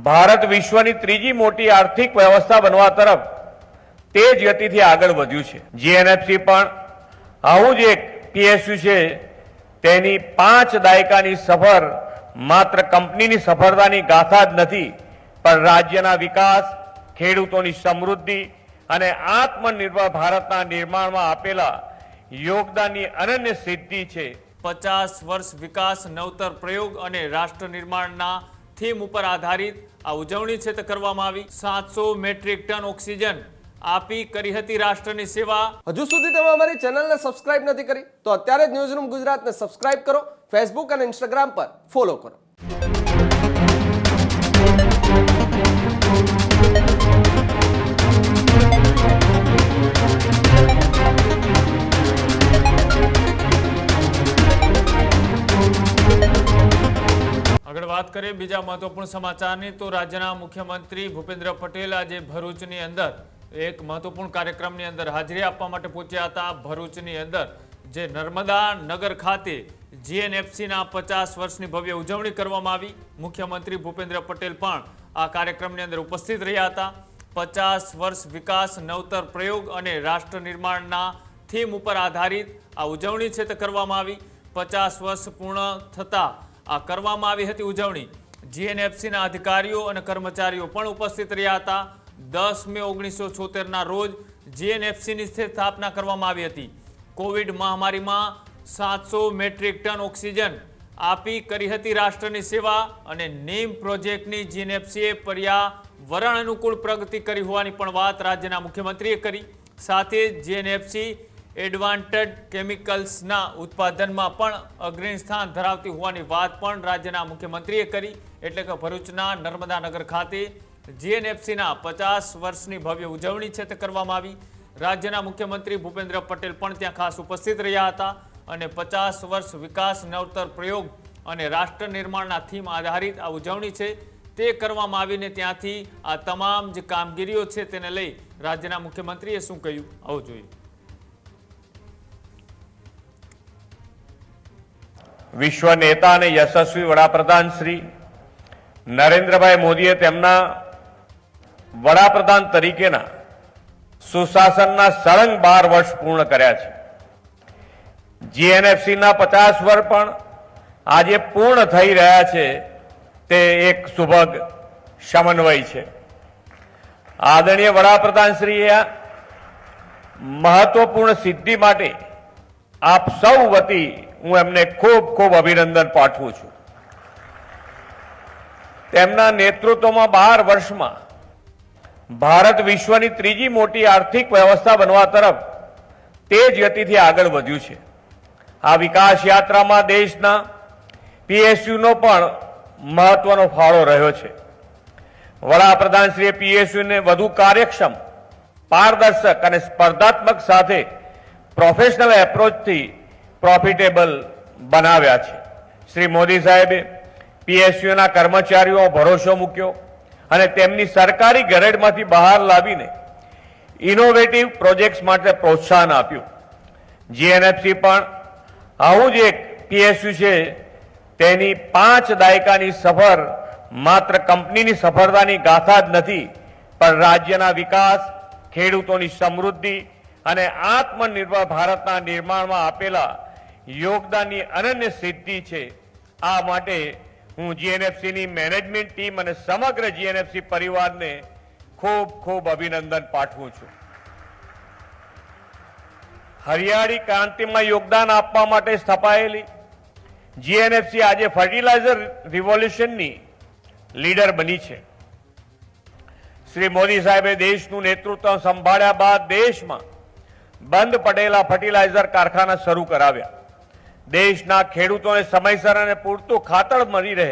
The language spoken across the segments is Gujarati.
ભારત વિશ્વની ત્રીજી મોટી આર્થિક વ્યવસ્થા બનવા તરફ તેજ ગતિથી આગળ વધ્યું છે। જીએનએફસી પણ આવું જ એક પીએસયુ છે। તેની 5 દાયકાની સફર માત્ર કંપનીની સફળતાની ગાથા જ નથી, પણ રાજ્યના વિકાસ, ખેડૂતોની સમૃદ્ધિ અને આત્મનિર્ભર ભારતના નિર્માણમાં આપેલા યોગદાનની અનન્ય સિદ્ધિ છે। 50 વર્ષ વિકાસ નવતર પ્રયોગ અને રાષ્ટ્ર નિર્માણના થીમ ઉપર આધારિત આ ઉજવણી છે તે કરવામાં આવી। 700 મેટ્રિક ટન ઓક્સિજન આપી કરી હતી રાષ્ટ્રની સેવા। હજુ સુધી તમે અમારી ચેનલને સબસ્ક્રાઇબ નથી કરી તો અત્યારે જ ન્યૂઝરૂમ ગુજરાતને સબસ્ક્રાઇબ કરો, ફેસબુક અને ઇન્સ્ટાગ્રામ પર ફોલો કરો। આગળ વાત કરીએ બીજા મહત્વપૂર્ણ સમાચારની તો રાજ્યના મુખ્યમંત્રી ભૂપેન્દ્ર પટેલ આજે ભરૂચની અંદર એક મહત્વપૂર્ણ કાર્યક્રમની અંદર હાજરી આપવા માટે પહોંચ્યા હતા। ભરૂચની અંદર જે નર્મદા નગર ખાતે જીએનએફસીના 50 વર્ષની ભવ્ય ઉજવણી કરવામાં આવી। મુખ્યમંત્રી ભૂપેન્દ્ર પટેલ પણ આ કાર્યક્રમની અંદર ઉપસ્થિત રહ્યા હતા। 50 વર્ષ વિકાસ નવતર પ્રયોગ અને રાષ્ટ્ર નિર્માણના થીમ ઉપર આધારિત આ ઉજવણી છે તે કરવામાં આવી। 50 વર્ષ પૂર્ણ થતાં આ કરવામાં આવી હતી ઉજવણી। જીએનએફસીના અધિકારીઓ અને કર્મચારીઓ પણ ઉપસ્થિત રહ્યા હતા। 10 મે 1976ના રોજ જીએનએફસીની સ્થાપના કરવામાં આવી હતી। કોવિડ મહામારીમાં 700 મેટ્રિક ટન ઓક્સિજન આપી કરી હતી રાષ્ટ્રની સેવા અને નીમ પ્રોજેક્ટની જીએનએફસીએ પર્યાવરણ અનુકૂળ પ્રગતિ કરી હોવાની પણ વાત રાજ્યના મુખ્યમંત્રીએ કરી। સાથે જીએનએફસી એડવાન્ટેડ કેમિકલ્સના ઉત્પાદનમાં પણ અગ્રણી સ્થાન ધરાવતી હોવાની વાત પણ રાજ્યના મુખ્યમંત્રીએ કરી। એટલે કે ભરૂચના નર્મદા નગર ખાતે જીએનએફસીના 50 વર્ષની ભવ્ય ઉજવણી છે તે કરવામાં આવી। રાજ્યના મુખ્યમંત્રી ભૂપેન્દ્ર પટેલ પણ ત્યાં ખાસ ઉપસ્થિત રહ્યા હતા અને 50 વર્ષ વિકાસ નવતર પ્રયોગ અને રાષ્ટ્ર નિર્માણના થીમ આધારિત આ ઉજવણી છે તે કરવામાં આવીને ત્યાંથી આ તમામ જે કામગીરીઓ છે તેને લઈ રાજ્યના મુખ્યમંત્રીએ શું કહ્યું આવું જોઈએ। વિશ્વ નેતા અને યશસ્વી વડાપ્રધાન શ્રી નરેન્દ્રભાઈ મોદીએ તેમના વડાપ્રધાન તરીકેના સુશાસનના સળંગ 12 વર્ષ પૂર્ણ કર્યા છે। જીએનએફસીના 50 વર્ષ પણ આજે પૂર્ણ થઈ રહ્યા છે તે એક સુભગ સમન્વય છે। આદરણીય વડાપ્રધાન શ્રીએ મહત્વપૂર્ણ સિદ્ધિ માટે આપ સૌ વતી હું એમને ખૂબ ખૂબ અભિનંદન પાઠવું છું। તેમના નેતૃત્વમાં 12 વર્ષમાં ભારત વિશ્વની ત્રીજી મોટી આર્થિક વ્યવસ્થા બનવા તરફ તેજ ગતિથી આગળ વધ્યું છે। આ વિકાસ યાત્રામાં દેશના પીએસયુનો પણ મહત્વનો ફાળો રહ્યો છે। વડાપ્રધાનશ્રીએ પીએસયુને વધુ કાર્યક્ષમ, પારદર્શક અને સ્પર્ધાત્મક સાથે પ્રોફેશનલ એપ્રોચથી પ્રોફિટેબલ બનાવ્યા છે। શ્રી મોદી સાહેબે પીએસયુના કર્મચારીઓ ભરોસો મૂક્યો અને તેમની સરકારી ગરેડમાંથી બહાર લાવીને ઇનોવેટિવ પ્રોજેક્ટ્સ માટે પ્રોત્સાહન આપ્યું। જીએનએફસી પણ આવું જ એક પીએસયુ છે। તેની 5 દાયકાની સફર માત્ર કંપનીની સફળતાની ગાથા જ નથી, પણ રાજ્યના વિકાસ, ખેડૂતોની સમૃદ્ધિ અને આત્મનિર્ભર ભારતના નિર્માણમાં આપેલા યોગદાનની અનન્ય સિદ્ધિ છે। આ માટે હું જીએનએફસીની મેનેજમેન્ટ ટીમ અને સમગ્ર જીએનએફસી પરિવારને ખૂબ ખૂબ અભિનંદન પાઠવું છું। હરિયાળી ક્રાંતિમાં યોગદાન આપવા માટે સ્થપાયેલી જીએનએફસી આજે ફર્ટિલાઇઝર રિવોલ્યુશનની લીડર બની છે। શ્રી મોદી સાહેબે દેશનું નેતૃત્વ સંભાળ્યા બાદ દેશમાં બંધ પડેલા ફર્ટિલાઇઝર કારખાના શરૂ કરાવ્યા। દેશના ખેડૂતોને સમયસર અને પૂરતું ખાતર મળી રહે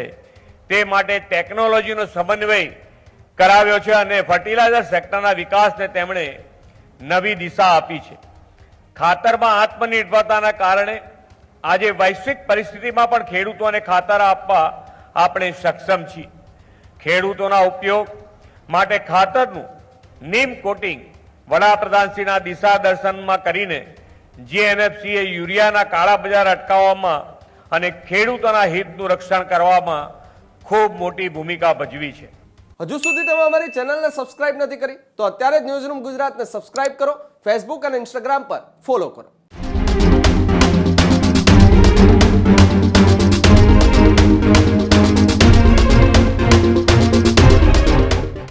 તે માટે ટેકનોલોજીનો સમન્વય કરાવ્યો છે અને ફર્ટિલાઇઝર સેક્ટરના વિકાસને તેમણે નવી દિશા આપી છે। ખાતરમાં આત્મનિર્ભરતાના કારણે આજે વૈશ્વિક પરિસ્થિતિમાં પણ ખેડૂતોને ખાતર આપવા આપણે સક્ષમ છીએ। ખેડૂતોના ઉપયોગ માટે ખાતરનું નીમ કોટિંગ વડાપ્રધાનશ્રીના દિશા દર્શનમાં કરીને જીએનએફસીએ યુરિયાના કાળા બજાર અટકાવવામાં અને ખેડૂતોના હિતનું રક્ષણ કરવામાં ખૂબ મોટી ભૂમિકા ભજવી છે। હજુ સુધી તમે અમારી ચેનલને સબસ્ક્રાઇબ નથી કરી તો અત્યારે જ ન્યૂઝરૂમ ગુજરાતને સબસ્ક્રાઇબ કરો, ફેસબુક અને ઇન્સ્ટાગ્રામ પર ફોલો કરો.